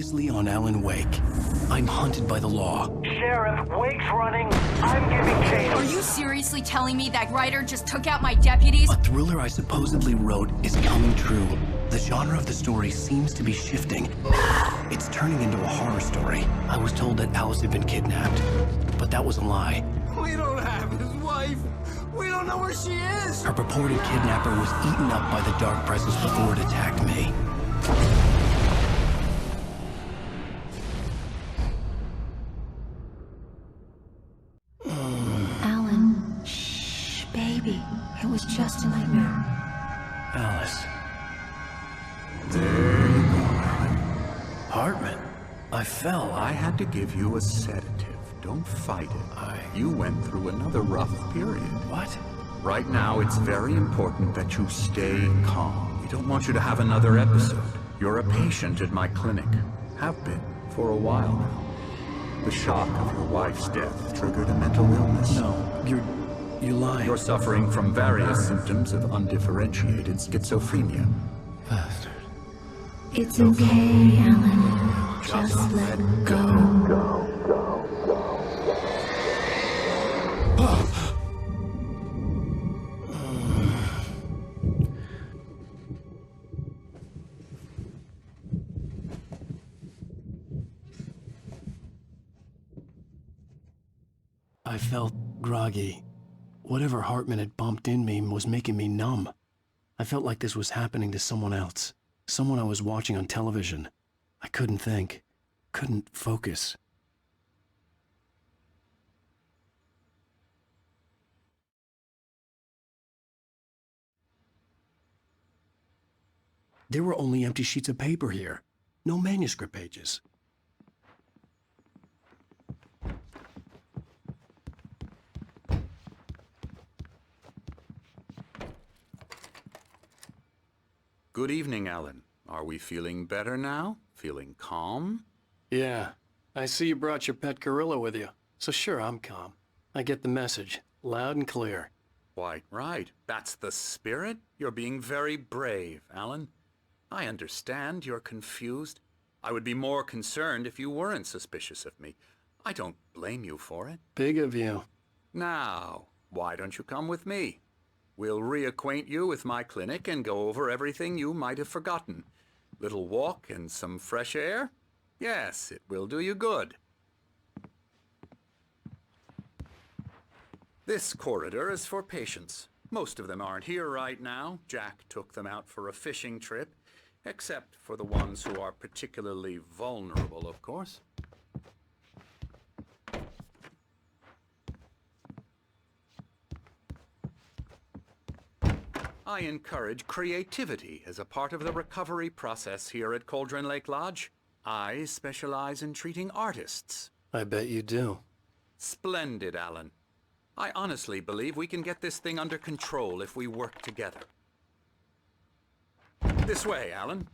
previously on Alan Wake. I'm hunted by the law. Sheriff, Wake's running. I'm giving chase. Are you seriously telling me that writer just took out my deputies? A thriller I supposedly wrote is coming true. The genre of the story seems to be shifting. It's turning into a horror story. I was told that Alice had been kidnapped, but that was a lie. We don't have his wife. We don't know where she is. Her purported kidnapper was eaten up by the dark presence before it attacked me. Alan, shh, baby. It was just a nightmare. Alice. There you go, Alan. Hartman. I fell. I had to give you a sedative. Don't fight it. You went through another rough period. What? Right now, it's very important that you stay calm. We don't want you to have another episode. You're a patient at my clinic. Have been for a while now. The shock of your wife's death triggered a mental illness. No, you're lying. You're suffering from various symptoms of undifferentiated schizophrenia. Bastard. It's okay, Alan. Just let go. I felt groggy. Whatever Hartman had bumped in me was making me numb. I felt like this was happening to someone else. Someone I was watching on television. I couldn't think. Couldn't focus. There were only empty sheets of paper here. No manuscript pages. Good evening, Alan. Are we feeling better now? Feeling calm? Yeah. I see you brought your pet gorilla with you. So sure, I'm calm. I get the message. Loud and clear. Quite right. That's the spirit. You're being very brave, Alan. I understand you're confused. I would be more concerned if you weren't suspicious of me. I don't blame you for it. Big of you. Now, why don't you come with me? We'll reacquaint you with my clinic and go over everything you might have forgotten. Little walk and some fresh air? Yes, it will do you good. This corridor is for patients. Most of them aren't here right now. Jack took them out for a fishing trip, except for the ones who are particularly vulnerable, of course. I encourage creativity as a part of the recovery process here at Cauldron Lake Lodge. I specialize in treating artists. I bet you do. Splendid, Alan. I honestly believe we can get this thing under control if we work together. This way, Alan.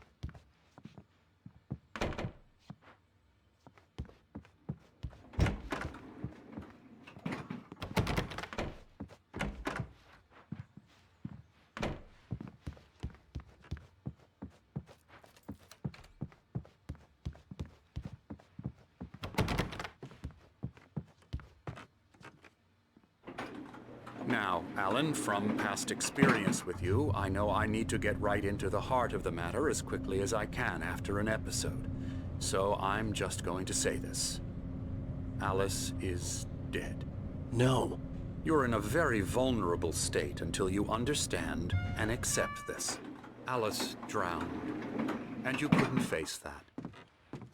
Now, Alan, from past experience with you, I know I need to get right into the heart of the matter as quickly as I can after an episode. So I'm just going to say this. Alice is dead. No. You're in a very vulnerable state until you understand and accept this. Alice drowned, and you couldn't face that.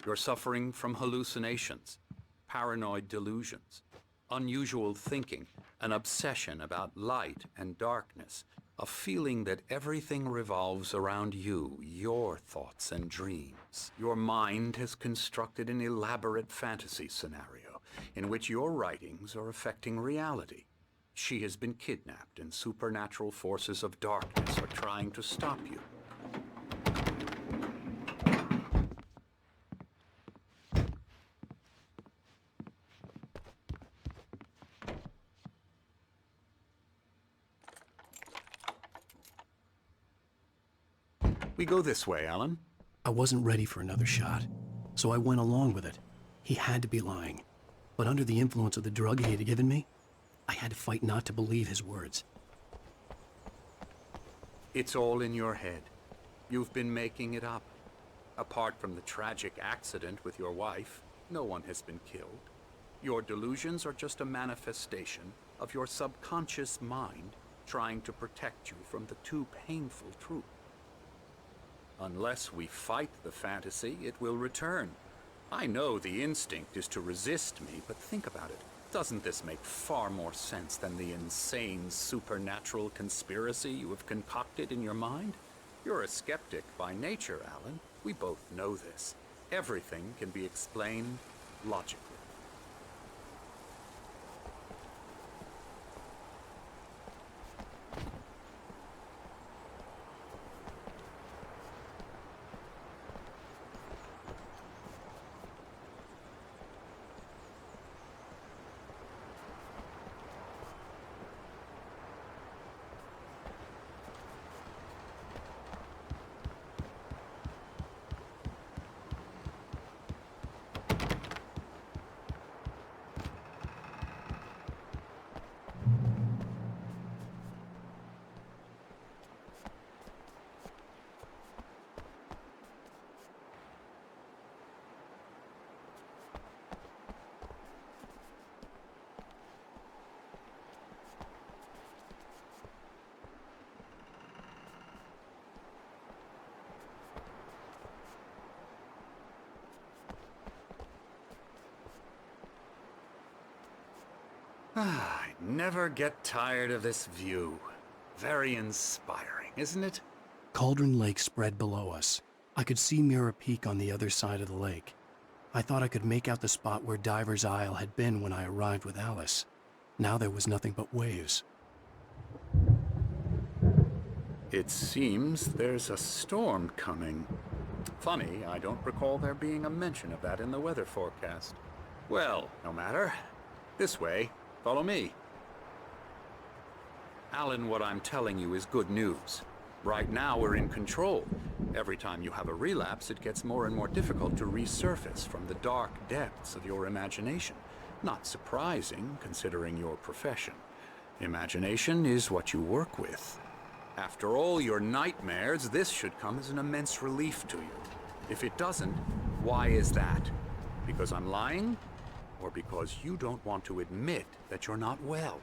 You're suffering from hallucinations, paranoid delusions, unusual thinking, an obsession about light and darkness, a feeling that everything revolves around you, your thoughts and dreams. Your mind has constructed an elaborate fantasy scenario in which your writings are affecting reality. She has been kidnapped and supernatural forces of darkness are trying to stop you. We go this way, Alan. I wasn't ready for another shot. so I went along with it. He had to be lying. But under the influence of the drug he had given me, I had to fight not to believe his words. It's all in your head. You've been making it up. Apart from the tragic accident with your wife, no one has been killed. Your delusions are just a manifestation of your subconscious mind trying to protect you from the too painful truth. Unless we fight the fantasy, it will return. I know the instinct is to resist me, but think about it. Doesn't this make far more sense than the insane supernatural conspiracy you have concocted in your mind? You're a skeptic by nature, Alan. We both know this. Everything can be explained logically. I never get tired of this view. Very inspiring, isn't it? Cauldron Lake spread below us. I could see Mirror Peak on the other side of the lake. I thought I could make out the spot where Diver's Isle had been when I arrived with Alice. Now there was nothing but waves. It seems there's a storm coming. Funny, I don't recall there being a mention of that in the weather forecast. Well, no matter. This way. Follow me. Alan, what I'm telling you is good news. Right now, we're in control. Every time you have a relapse, it gets more and more difficult to resurface from the dark depths of your imagination. Not surprising, considering your profession. Imagination is what you work with. After all your nightmares, this should come as an immense relief to you. If it doesn't, why is that? Because I'm lying? Or because you don't want to admit that you're not well?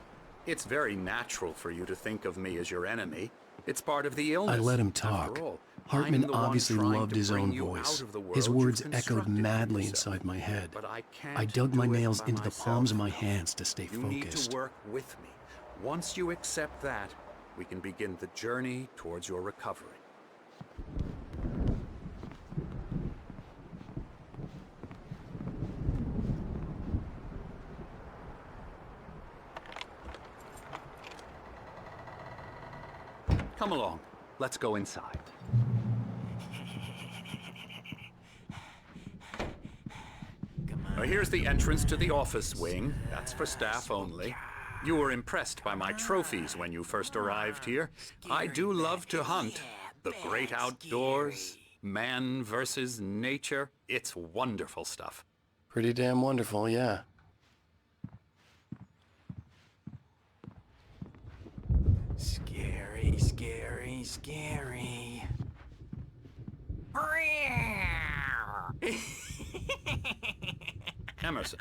It's very natural for you to think of me as your enemy. It's part of the illness. I let him talk. After all, Hartman I'm the one obviously trying loved to his bring own you voice. out of the world His you've words echoed constructed for madly yourself. inside my head. But I can't I dug my do it nails by into the myself. palms of my hands to stay You need focused. to work with me. Once you accept that, we can begin the journey towards your recovery. Come along. Let's go inside. Here's the entrance to the office wing. That's for staff only. You were impressed by my trophies when you first arrived here. I do love to hunt. The great outdoors, man versus nature. It's wonderful stuff. Pretty damn wonderful, yeah. Scary, scary, scary. Emerson.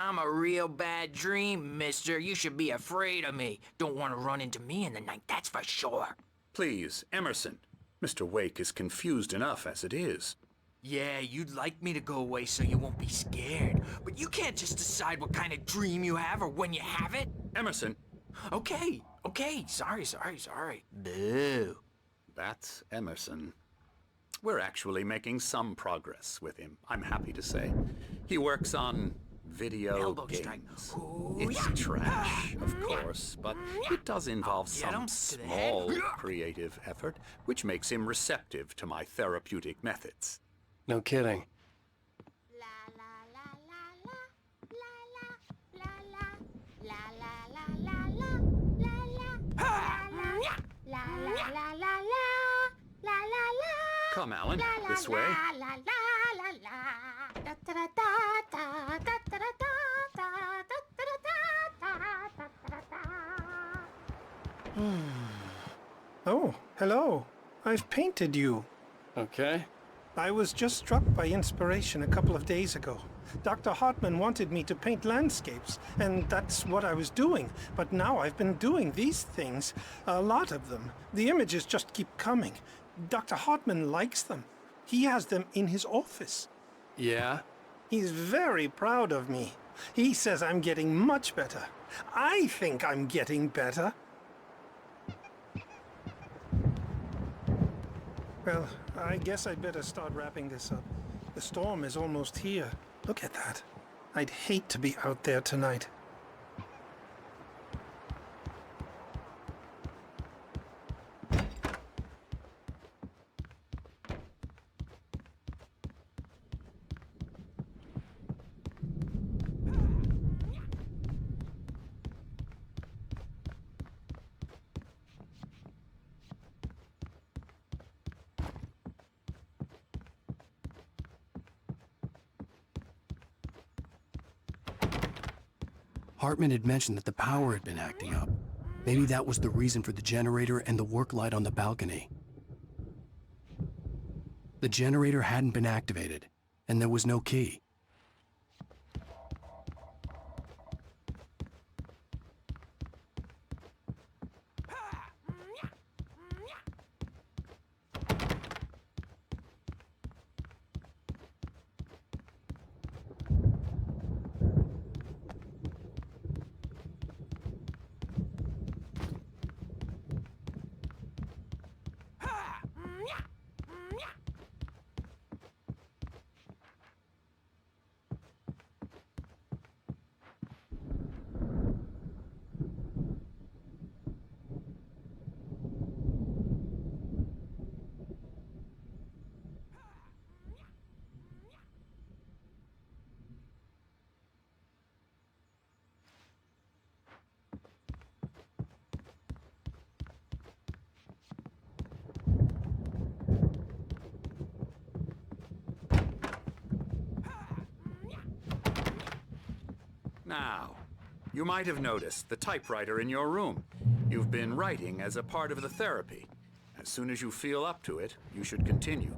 I'm a real bad dream, mister. You should be afraid of me. Don't want to run into me in the night, that's for sure. Please, Emerson. Mr. Wake is confused enough as it is. Yeah, you'd like me to go away so you won't be scared. But you can't just decide what kind of dream you have or when you have it. Emerson. Okay, sorry. Boo. That's Emerson. We're actually making some progress with him, I'm happy to say. He works on video Elbow strike. games. Ooh, It's yeah. trash, of course, but it does involve Get some him to the head. small creative effort, which makes him receptive to my therapeutic methods. No kidding. Come, Alan, this way. Oh, hello. I've painted you. Okay. I was just struck by inspiration a couple of days ago. Dr. Hартман wanted me to paint landscapes, and that's what I was doing. But now I've been doing these things, a lot of them. The images just keep coming. Dr. Hартман likes them. He has them in his office. Yeah? He's very proud of me. He says I'm getting much better. I think I'm getting better. Well, I guess I'd better start wrapping this up. The storm is almost here. Look at that. I'd hate to be out there tonight. Hартmana had mentioned that the power had been acting up. Maybe that was the reason for the generator and the work light on the balcony. The generator hadn't been activated, and there was no key. Now, you might have noticed the typewriter in your room. You've been writing as a part of the therapy. As soon as you feel up to it, you should continue.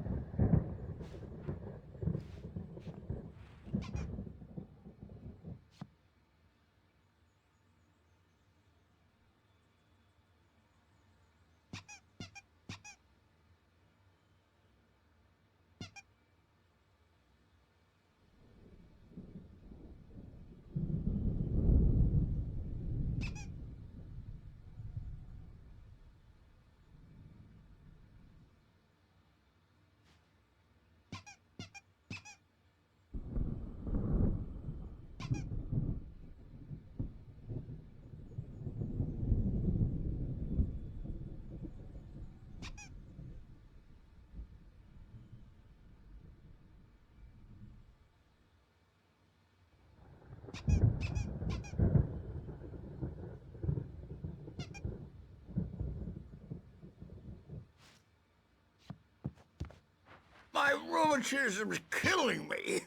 My rheumatism's killing me.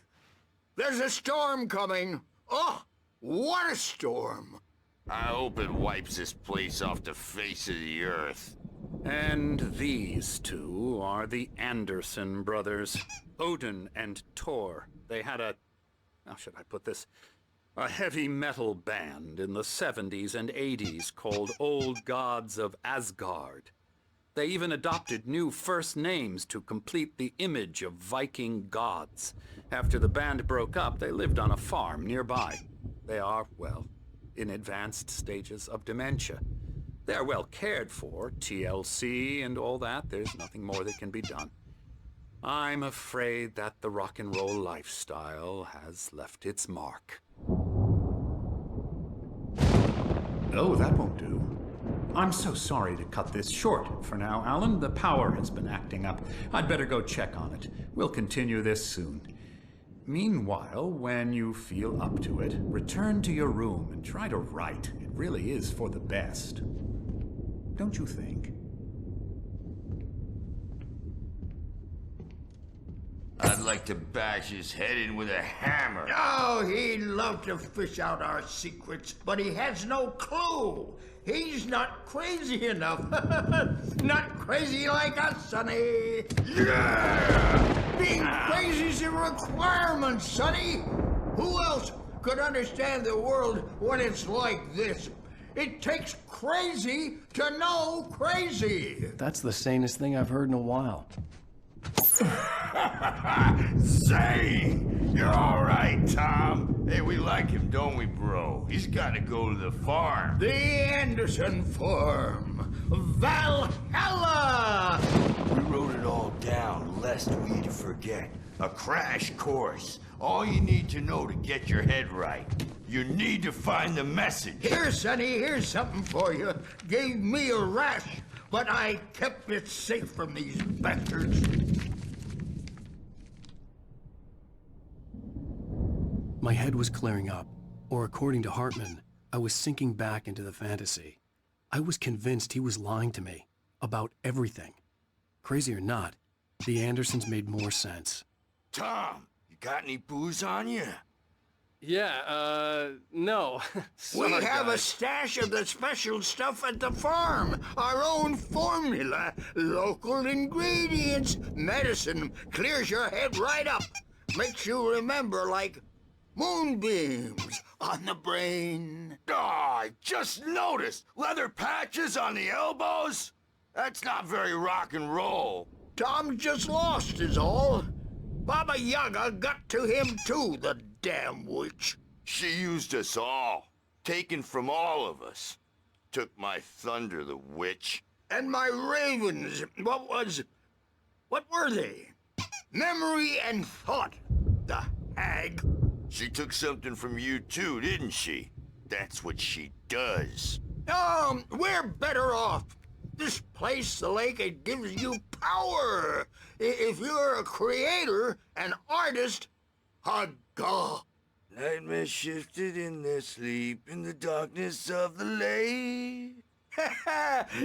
There's a storm coming. Oh, what a storm. I hope it wipes this place off the face of the earth. And these two are the Anderson brothers, Odin and Tor. They had how should I put this? A heavy metal band in the 70s and 80s called Old Gods of Asgard. They even adopted new first names to complete the image of Viking gods. After the band broke up, they lived on a farm nearby. They are, well, in advanced stages of dementia. They're well cared for, TLC and all that. There's nothing more that can be done. I'm afraid that the rock and roll lifestyle has left its mark. Oh, that won't do. I'm so sorry to cut this short for now, Alan. The power has been acting up. I'd better go check on it. We'll continue this soon. Meanwhile, when you feel up to it, return to your room and try to write. It really is for the best. Don't you think? like to bash his head in with a hammer. Oh, he'd love to fish out our secrets, but he has no clue. He's not crazy enough. Not crazy like us, Sonny. Yeah! Being crazy's a requirement, Sonny. Who else could understand the world when it's like this? It takes crazy to know crazy. That's the sanest thing I've heard in a while. Say, you're all right, Tom. Hey, we like him, don't we, bro? He's got to go to the farm. The Anderson Farm. Valhalla! We wrote it all down, lest we'd forget. A crash course. All you need to know to get your head right. You need to find the message. Here, Sonny, here's something for you. Gave me a rash, but I kept it safe from these bastards. My head was clearing up, or according to Hartman, I was sinking back into the fantasy. I was convinced he was lying to me about everything. Crazy or not, the Andersons made more sense. Tom, you got any booze on you? Yeah, no. We have a stash of the special stuff at the farm. Our own formula. Local ingredients. Medicine clears your head right up. Makes you remember like moonbeams on the brain. Oh, I just noticed. Leather patches on the elbows? That's not very rock and roll. Tom just lost is all. Baba Yaga got to him too, the damn witch. She used us all. Taken from all of us. Took my thunder, the witch. And my ravens. What were they? Memory and thought, the hag. She took something from you too, didn't she? That's what she does. We're better off. This place, the lake, it gives you power. If you're a creator, an artist, haga. Nightmare shifted in their sleep in the darkness of the lake.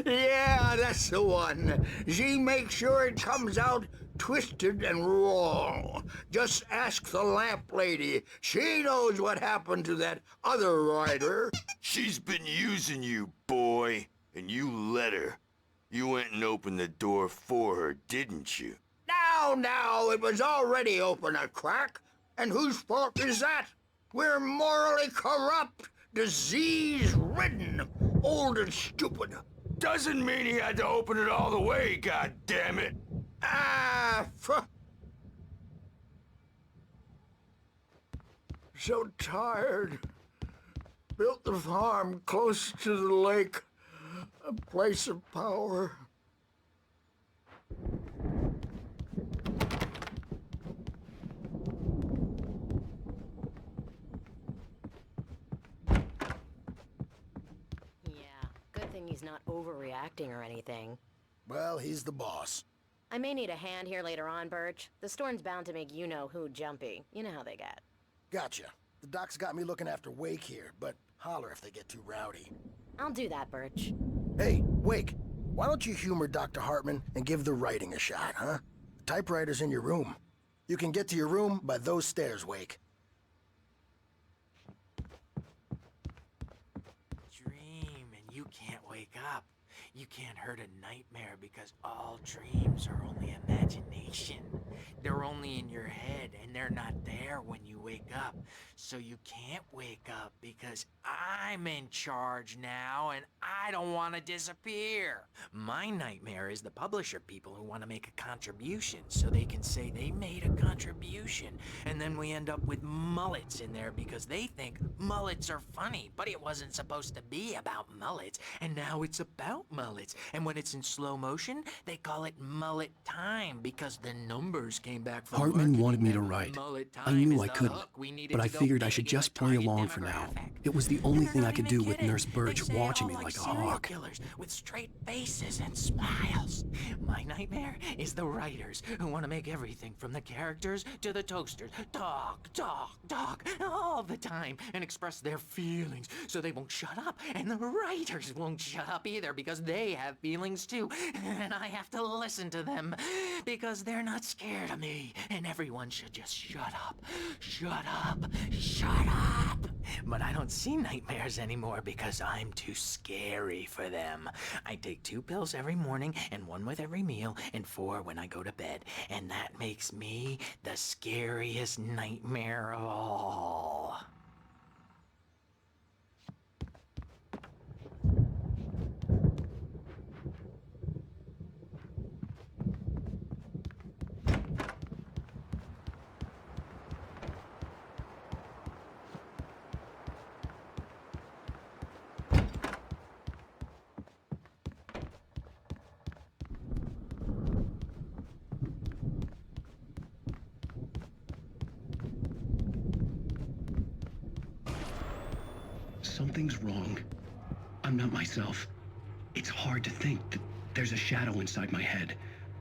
Yeah, that's the one. She makes sure it comes out twisted and raw. Just ask the lamp lady. She knows what happened to that other writer. She's been using you, boy, and you let her. You went and opened the door for her, didn't you? Now, it was already open a crack. And whose fault is that? We're morally corrupt, disease-ridden, old and stupid. Doesn't mean he had to open it all the way, goddammit. So tired. Built the farm close to the lake. A place of power. Good thing he's not overreacting or anything. Well, he's the boss. I may need a hand here later on, Birch. The storm's bound to make you-know-who jumpy. You know how they get. Gotcha. The doc's got me looking after Wake here, but holler if they get too rowdy. I'll do that, Birch. Hey, Wake, why don't you humor Dr. Hartman and give the writing a shot, huh? The typewriter's in your room. You can get to your room by those stairs, Wake. Dream and you can't wake up. You can't hurt a nightmare because all dreams are only imagination. They're only in your head and they're not there when you wake up. So you can't wake up because I'm in charge now and I don't want to disappear. My nightmare is the publisher people who want to make a contribution so they can say they made a contribution. And then we end up with mullets in there because they think mullets are funny, but it wasn't supposed to be about mullets. And now it's about mullets. And when it's in slow motion, they call it mullet time because the numbers came back from Hartman marketing wanted me to them. write. Mullet I time knew is I the couldn't, hook we needed but I to go figured figured I should just play along for now. It was the only thing I could do with Nurse Birch watching me like a hawk. Killers with straight faces and smiles. My nightmare is the writers who want to make everything from the characters to the toasters talk all the time and express their feelings so they won't shut up, and the writers won't shut up either because they have feelings too, and I have to listen to them because they're not scared of me, and everyone should just shut up. But I don't see nightmares anymore because I'm too scary for them. I take 2 pills every morning and 1 with every meal and 4 when I go to bed, and that makes me the scariest nightmare of all. Something's wrong. I'm not myself. It's hard to think that there's a shadow inside my head.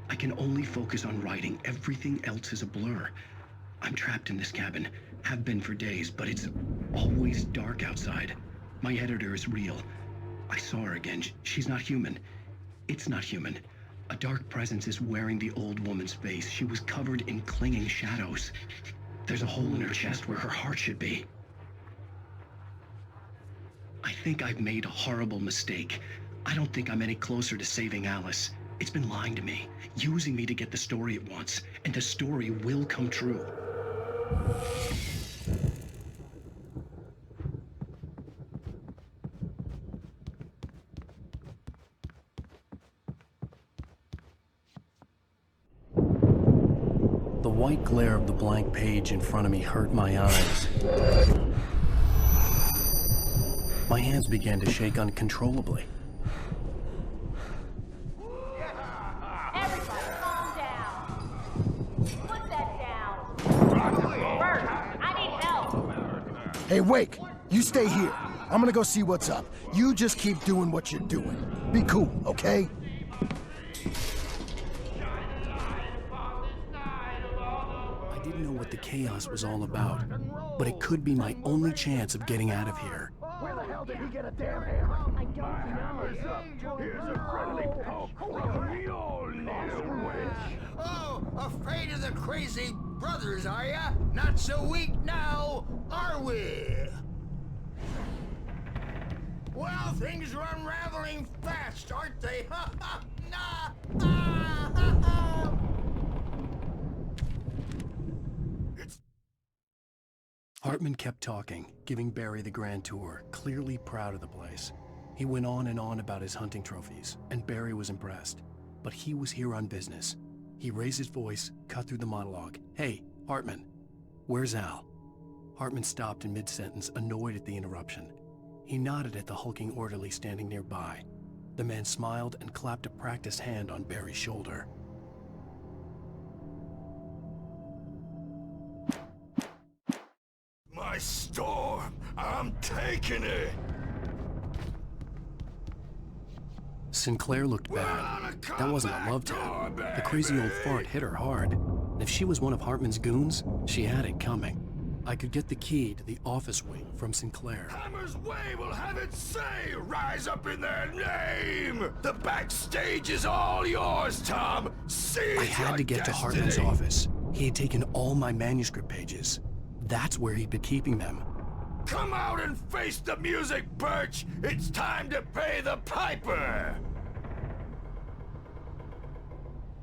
I can only focus on writing. Everything else is a blur. I'm trapped in this cabin. Have been for days, but it's always dark outside. My editor is real. I saw her again. She's not human. It's not human. A dark presence is wearing the old woman's face. She was covered in clinging shadows. There's a hole in her chest where her heart should be. I think I've made a horrible mistake. I don't think I'm any closer to saving Alice. It's been lying to me, using me to get the story it wants, and the story will come true. The white glare of the blank page in front of me hurt my eyes. My hands began to shake uncontrollably. Everybody calm down. Put that down. Bert, I need help. Hey, Wake, you stay here. I'm gonna go see what's up. You just keep doing what you're doing. Be cool, okay? I didn't know what the chaos was all about, but it could be my only chance of getting out of here. Where the hell did he get a damn hammer? I don't know. Here's a friendly poke from your little witch. Oh, afraid of the crazy brothers, are ya? Not so weak now, are we? Well, things are unraveling fast, aren't they? Hartman kept talking, giving Barry the grand tour, clearly proud of the place. He went on and on about his hunting trophies, and Barry was impressed. But he was here on business. He raised his voice, cut through the monologue. Hey, Hartman, where's Al? Hartman stopped in mid-sentence, annoyed at the interruption. He nodded at the hulking orderly standing nearby. The man smiled and clapped a practiced hand on Barry's shoulder. My storm! I'm taking it! Sinclair looked bad. That wasn't a love tap. The crazy old fart hit her hard. If she was one of Hartman's goons, she had it coming. I could get the key to the office wing from Sinclair. Hammer's Way will have its say! Rise up in their name! The backstage is all yours, Tom! Seize I had to get to Hartman's office. He had taken all my manuscript pages. That's where he'd been keeping them. Come out and face the music, Birch! It's time to pay the piper!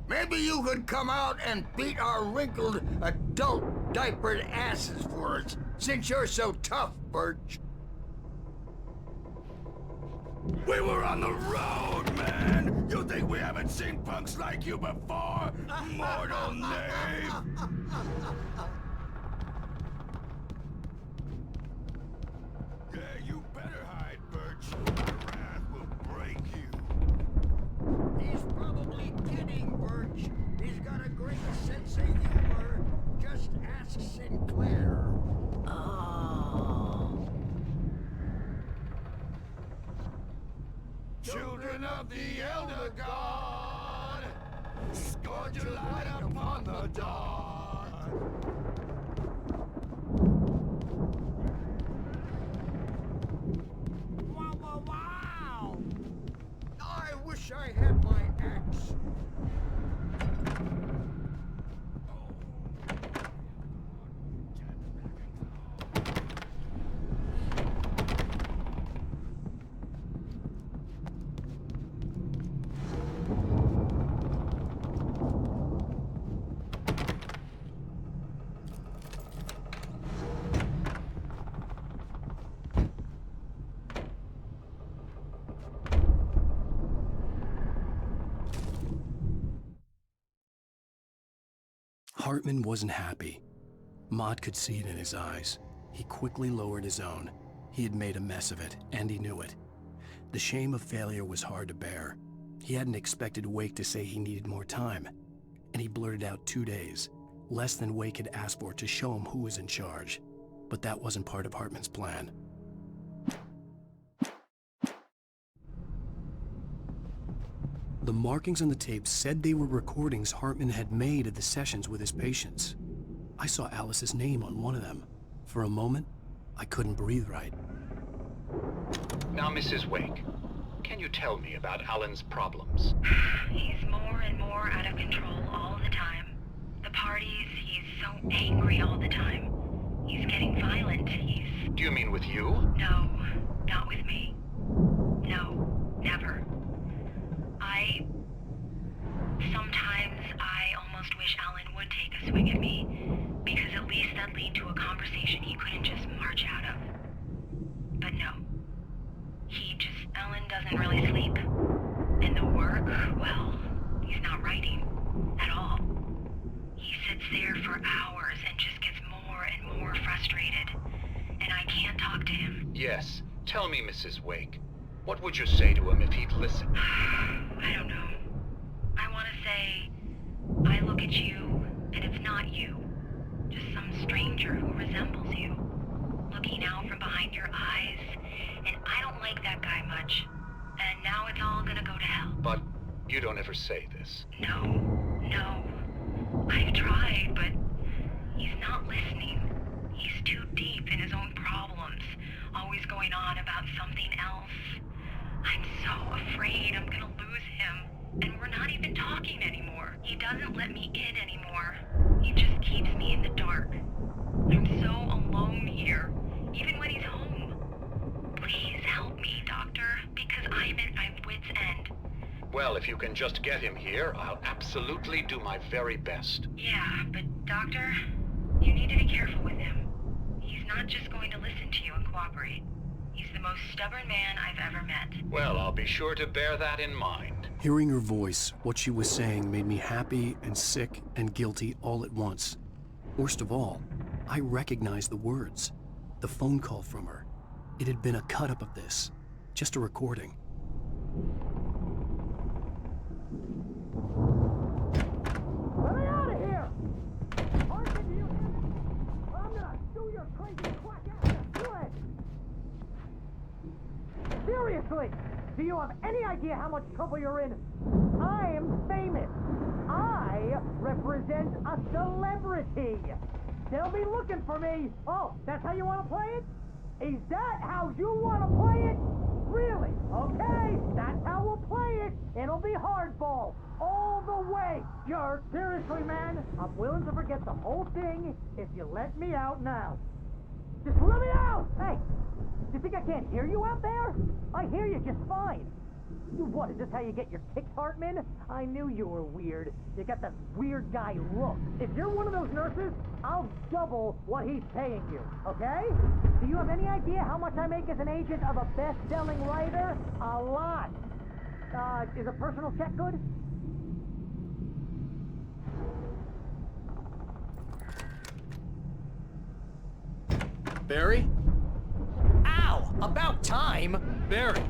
Maybe you could come out and beat our wrinkled, adult, diapered asses for us, since you're so tough, Birch. We were on the road, man! You think we haven't seen punks like you before? Mortal knave! Yeah, you better hide, Birch. My wrath will break you. He's probably kidding, Birch. He's got a great sense of humor. Just ask Sinclair. Oh, Son of the Elder God, scourge your light upon the dark. Wow, wow, wow! I wish I had my axe. Hartman wasn't happy. Maud could see it in his eyes. He quickly lowered his own. He had made a mess of it, and he knew it. The shame of failure was hard to bear. He hadn't expected Wake to say he needed more time, and he blurted out 2 days, less than Wake had asked for, to show him who was in charge. But that wasn't part of Hartman's plan. The markings on the tape said they were recordings Hartman had made of the sessions with his patients. I saw Alice's name on one of them. For a moment, I couldn't breathe right. Now, Mrs. Wake, can you tell me about Alan's problems? He's more and more out of control all the time. The parties, he's so angry all the time. He's getting violent. Do you mean with you? No, not with me. No, never. Sometimes I almost wish Alan would take a swing at me, because at least that'd lead to a conversation he couldn't just march out of. But no. Alan doesn't really sleep. And the work, well, he's not writing at all. He sits there for hours and just gets more and more frustrated. And I can't talk to him. Yes. Tell me, Mrs. Wake. What would you say to him if he'd listen? I don't know. I want to say, I look at you, and it's not you. Just some stranger who resembles you. Looking out from behind your eyes, and I don't like that guy much. And now it's all gonna go to hell. But you don't ever say this. No. I've tried, but he's not listening. He's too deep in his own problems, always going on about something else. I'm so afraid I'm gonna lose him, and we're not even talking anymore. He doesn't let me in anymore. He just keeps me in the dark. I'm so alone here, even when he's home. Please help me, Doctor, because I'm at my wit's end. Well, if you can just get him here, I'll absolutely do my very best. Yeah, but Doctor, you need to be careful with him. He's not just going to listen to you and cooperate. He's the most stubborn man I've ever met. Well, I'll be sure to bear that in mind. Hearing her voice, what she was saying made me happy and sick and guilty all at once. Worst of all, I recognized the words. The phone call from her. It had been a cut-up of this. Just a recording. Let me out of here! Hartman, you... I'm gonna sue your crazy quack ass to sledge! Seriously! Do you have any idea how much trouble you're in? I'm famous! I represent a celebrity! They'll be looking for me! Oh, that's how you want to play it? Is that how you want to play it? Really? Okay, that's how we'll play it. It'll be hardball. All the way. You're seriously, man. I'm willing to forget the whole thing if you let me out now. Just let me out! Hey, do you think I can't hear you out there? I hear you just fine. You what, is this how you get your kicks, Hartman? I knew you were weird. You got that weird guy look. If you're one of those nurses, I'll double what he's paying you, okay? Do you have any idea how much I make as an agent of a best-selling writer? A lot. Is a personal check good? Barry? Ow! About time! Barry!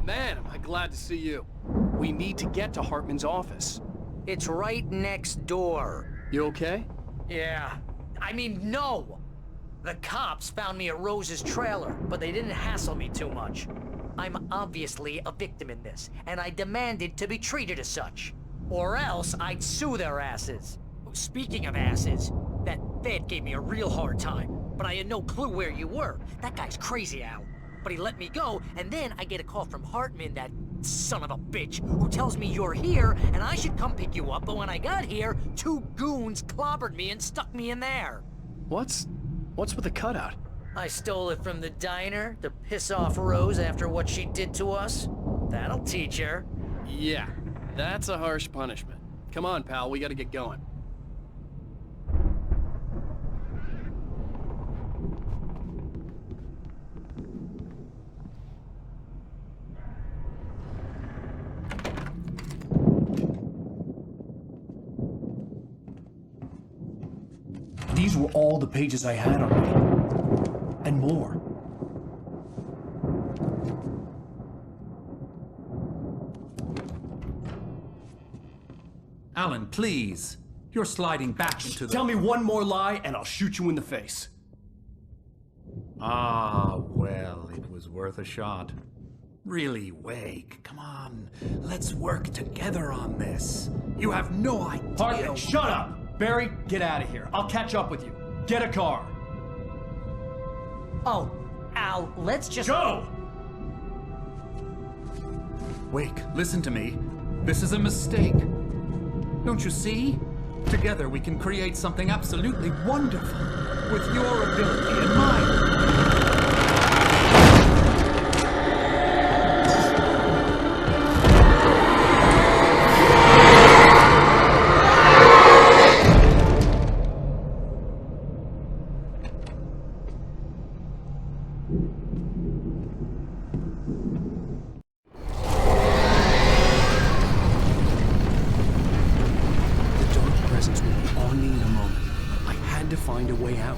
Man, am I glad to see you. We need to get to Hartman's office. It's right next door. You okay? Yeah. I mean, no! The cops found me at Rose's trailer, but they didn't hassle me too much. I'm obviously a victim in this, and I demanded to be treated as such. Or else I'd sue their asses. Speaking of asses, that Fed gave me a real hard time, but I had no clue where you were. That guy's crazy, Al. But he let me go, and then I get a call from Hartman, that son of a bitch, who tells me you're here, and I should come pick you up, but when I got here, 2 goons clobbered me and stuck me in there. What's with the cutout? I stole it from the diner to piss off Rose after what she did to us. That'll teach her. Yeah, that's a harsh punishment. Come on, pal, we gotta get going. These were all the pages I had on me. And more. Alan, please. You're sliding back into the... Tell me one more lie and I'll shoot you in the face. Ah, well, it was worth a shot. Really, Wake, come on. Let's work together on this. You have no idea... Hartman, shut up! Barry, get out of here. I'll catch up with you. Get a car. Oh, Al, let's just... Go! Wake, listen to me. This is a mistake. Don't you see? Together we can create something absolutely wonderful. With your ability and mine. Find a way out.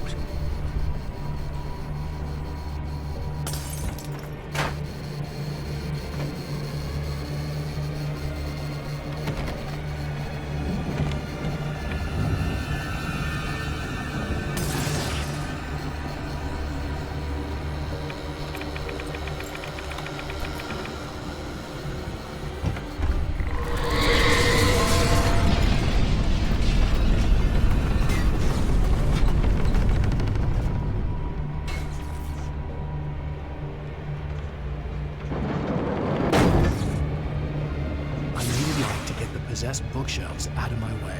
Possessed bookshelves out of my way.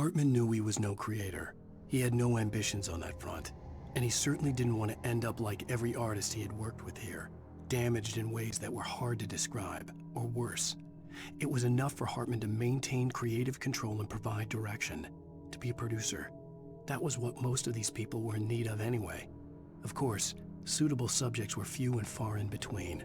Hartman knew he was no creator. He had no ambitions on that front, and he certainly didn't want to end up like every artist he had worked with here, damaged in ways that were hard to describe, or worse. It was enough for Hartman to maintain creative control and provide direction, to be a producer. That was what most of these people were in need of anyway. Of course, suitable subjects were few and far in between.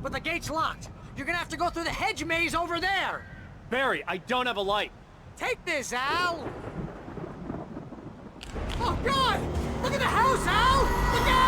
But the gate's locked. You're gonna have to go through the hedge maze over there. Barry, I don't have a light. Take this, Al. Oh, God! Look at the house, Al! Look out!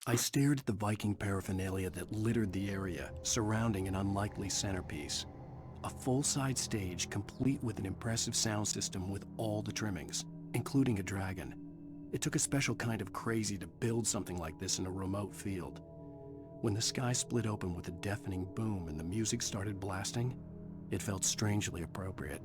I stared at the Viking paraphernalia that littered the area, surrounding an unlikely centerpiece. A full-size stage complete with an impressive sound system with all the trimmings, including a dragon. It took a special kind of crazy to build something like this in a remote field. When the sky split open with a deafening boom and the music started blasting, it felt strangely appropriate.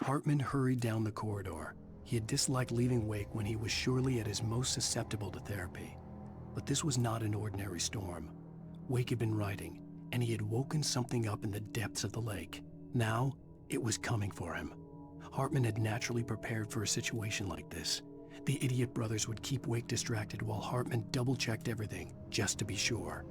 Hartman hurried down the corridor. He had disliked leaving Wake when he was surely at his most susceptible to therapy. But this was not an ordinary storm. Wake had been writing, and he had woken something up in the depths of the lake. Now, it was coming for him. Hartman had naturally prepared for a situation like this. The idiot brothers would keep Wake distracted while Hartman double-checked everything, just to be sure.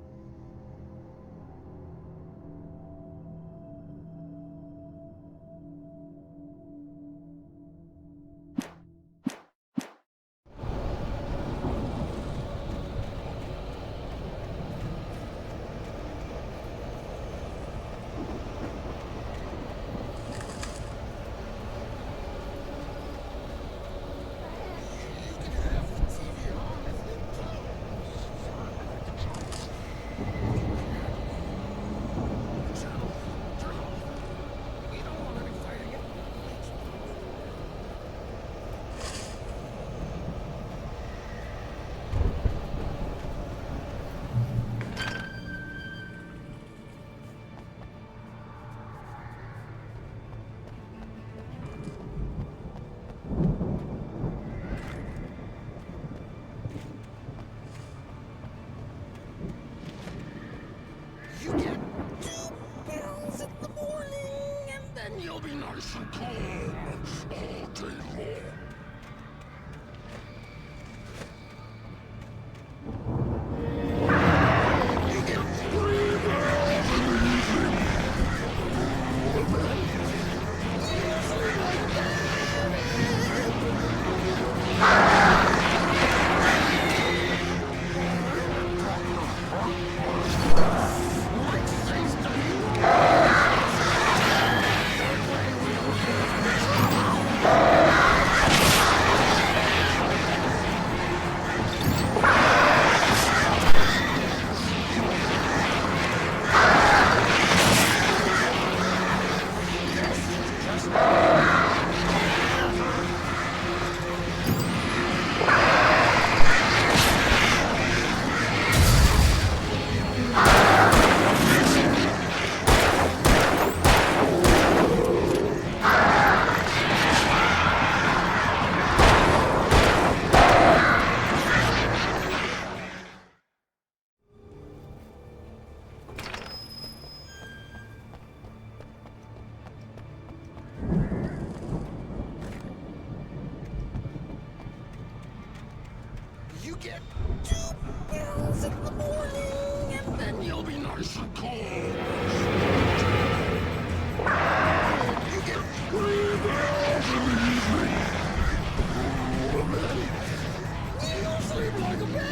get 2 pills in the morning, and then you'll be nice and cold. You get 3 pills in the evening. And then you'll sleep like a baby.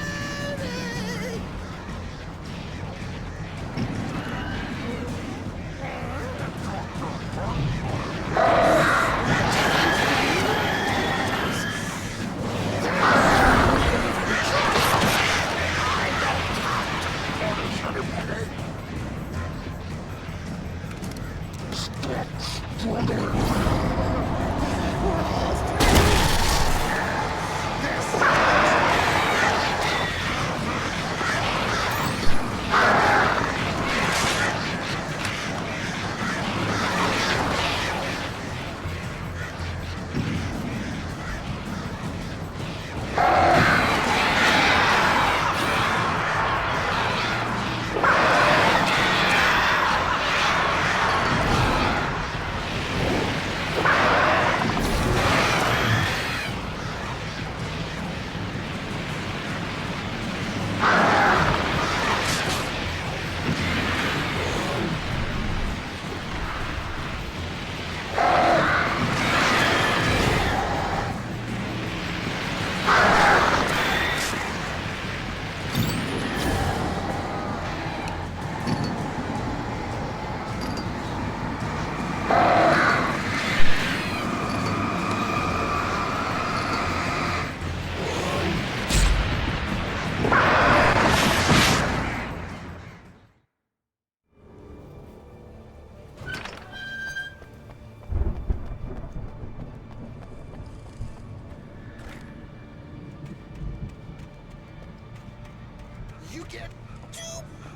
You get 2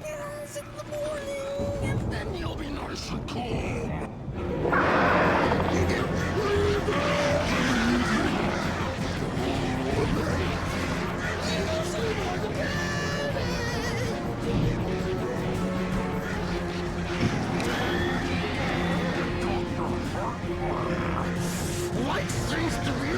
pills in the morning, and then you'll be nice and calm. You get 3 pills in the evening. And then you'll sleep like a baby. Life seems to be...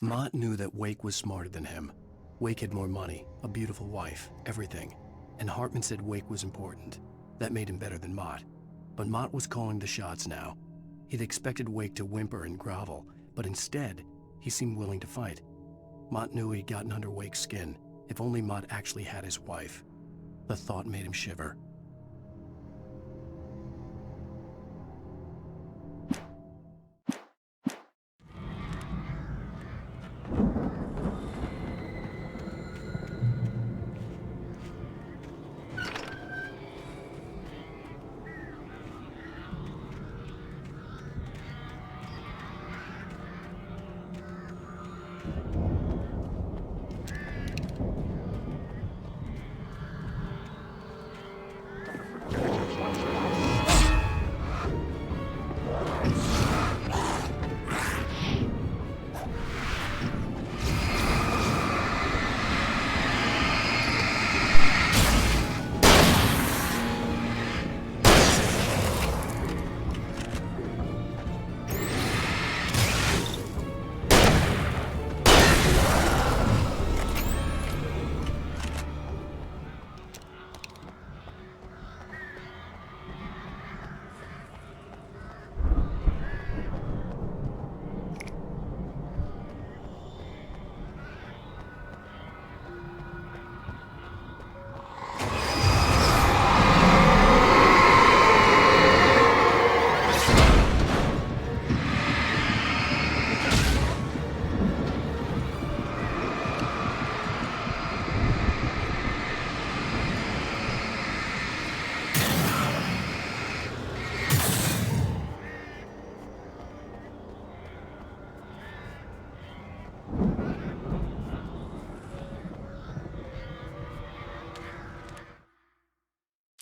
Mott knew that Wake was smarter than him. Wake had more money, a beautiful wife, everything. And Hartman said Wake was important. That made him better than Mott. But Mott was calling the shots now. He'd expected Wake to whimper and grovel, but instead, he seemed willing to fight. Mott knew he'd gotten under Wake's skin. If only Mott actually had his wife. The thought made him shiver.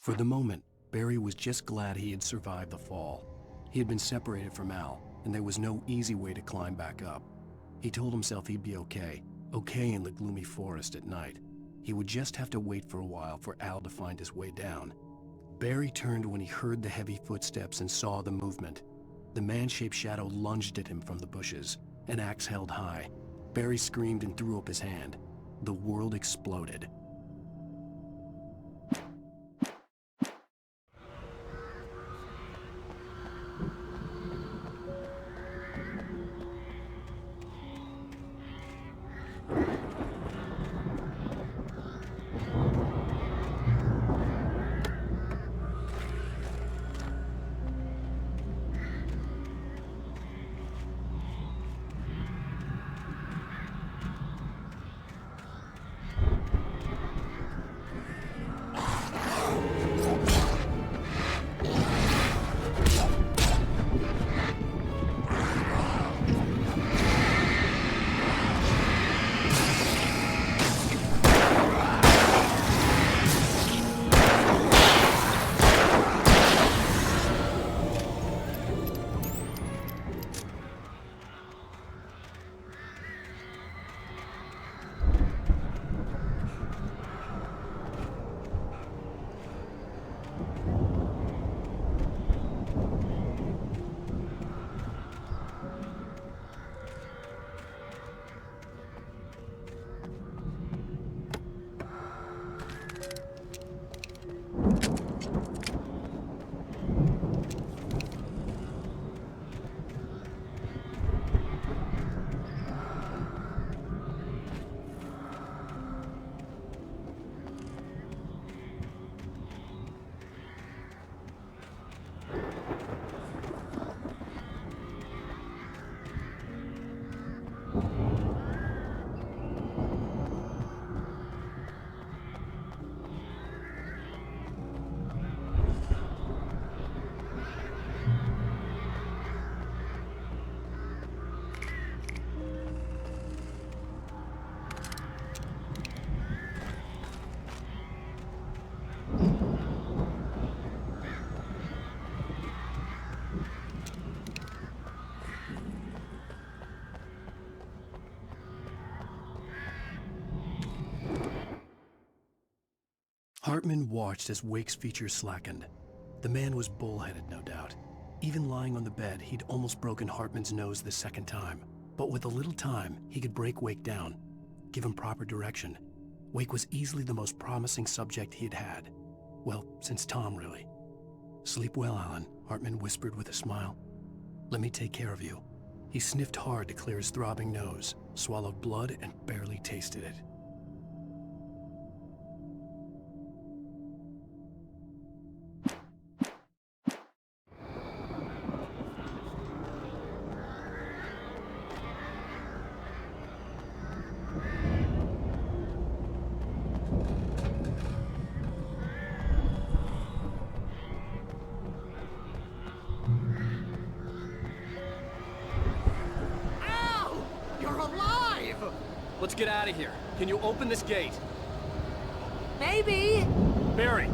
For the moment, Barry was just glad he had survived the fall. He had been separated from Al, and there was no easy way to climb back up. He told himself he'd be okay in the gloomy forest at night. He would just have to wait for a while for Al to find his way down. Barry turned when he heard the heavy footsteps and saw the movement. The man-shaped shadow lunged at him from the bushes, an axe held high. Barry screamed and threw up his hand. The world exploded. Hartman watched as Wake's features slackened. The man was bullheaded, no doubt. Even lying on the bed, he'd almost broken Hartman's nose the second time. But with a little time, he could break Wake down, give him proper direction. Wake was easily the most promising subject he'd had. Well, since Tom, really. "Sleep well, Alan," Hartman whispered with a smile. "Let me take care of you." He sniffed hard to clear his throbbing nose, swallowed blood, and barely tasted it. Let's get out of here. Can you open this gate? Maybe. Barry.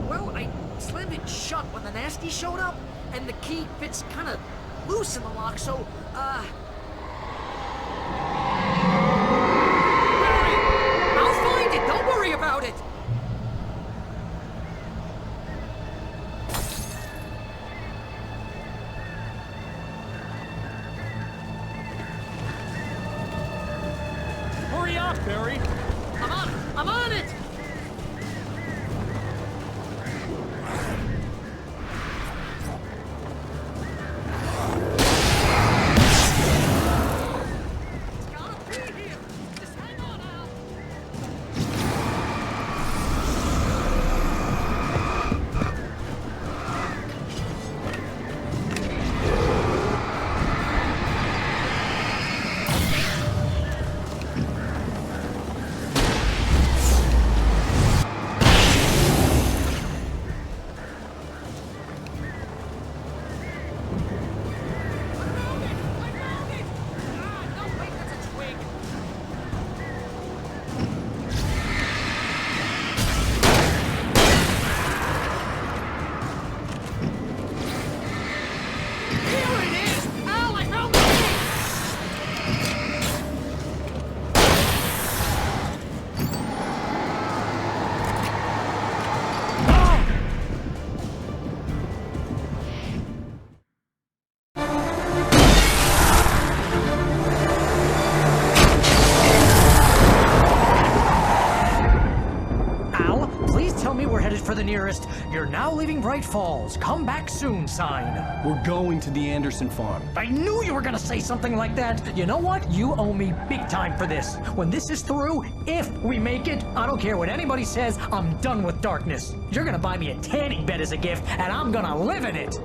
Well, I slammed it shut when the nasty showed up, and the key fits kind of loose in the lock, so, Barry, I'll find it. Don't worry about it. Hurry up, Barry! I'm on it! For the nearest, "You're now leaving Braight-Fallz. Come back soon" sign. We're going to the Anderson farm. I knew you were gonna say something like that. You know what? You owe me big time for this. When this is through, if we make it, I don't care what anybody says, I'm done with darkness. You're gonna buy me a tanning bed as a gift, and I'm gonna live in it.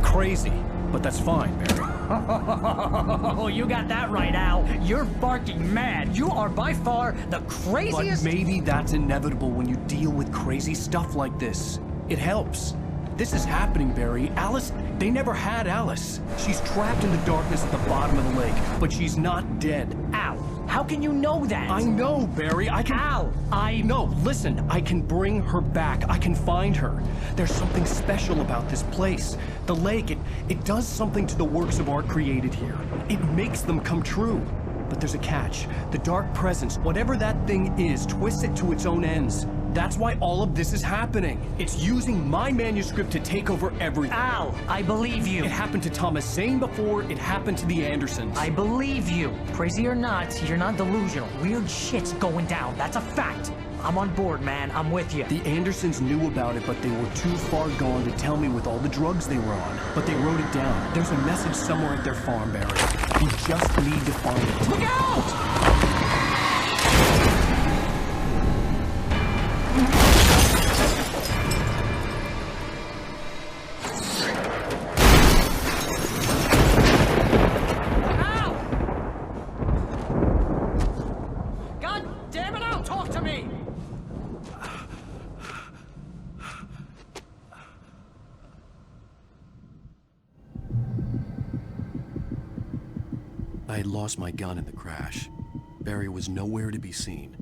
Crazy, but that's fine, Barry. Oh, you got that right, Al. You're barking mad. You are by far the craziest— But maybe that's inevitable when you deal with crazy stuff like this. It helps. This is happening, Barry. Alice, they never had Alice. She's trapped in the darkness at the bottom of the lake, but she's not dead. Al, how can you know that? I know, Barry. I can— Al, No, listen. I can bring her back. I can find her. There's something special about this place. The lake, it does something to the works of art created here. It makes them come true. But there's a catch. The dark presence, whatever that thing is, twists it to its own ends. That's why all of this is happening. It's using my manuscript to take over everything. Al, I believe you. It happened to Thomas Zane before, it happened to the Andersons. I believe you. Crazy or not, you're not delusional. Weird shit's going down. That's a fact. I'm on board, man. I'm with you. The Andersons knew about it, but they were too far gone to tell me with all the drugs they were on. But they wrote it down. There's a message somewhere at their farm, Barry. We just need to find it. Look out! I had lost my gun in the crash. Barry was nowhere to be seen.